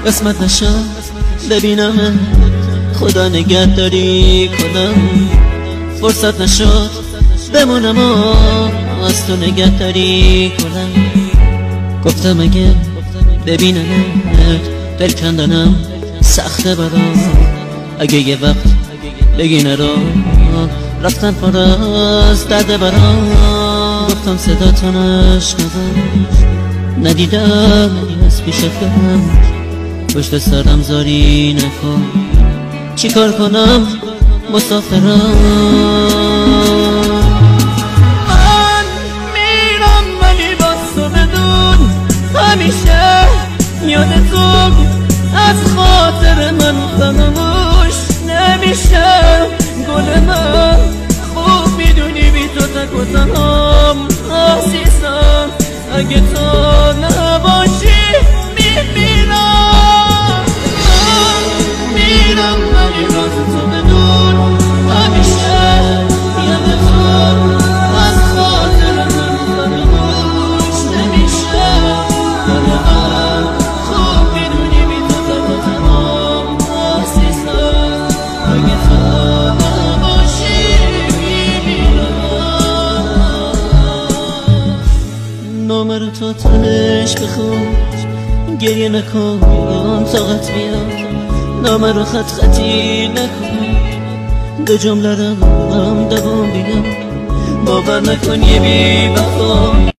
قسمت نشد ببینم خدا نگهداری کنم، فرصت نشد بمونم و از تو نگهداری کنم. گفتم اگه ببینمت دل کندنم سخته برام، اگه یه وقت بگی نرو رفتن پر از درد برام. گفتم صدا تو نشنوم، ندیدم از پیشت برم، پشت سرم زاری نکن، چی کار کنم مسافرم. من میرم ولی باز تو بدون همیشه یاد تو از خاطر من فراموش نمیشه. گل من خوب میدونی بی تو تک و تنهام عزیزم، اگه تو نباشی میمیرم. من میرم ولی باز تو بدون همیشه یاد تو از خاطر من فراموش نمیشه. گل من خوب میدونی بی تو تک و تنهام عزیزم، اگه تو نباشی میمیرم. نامه رو تو تنش بخون، گریه نکن طاقت بیاد، نامه رو خط خطی نکن، دو جمله رو هم دوام بیام، باور نکن یه بی وفا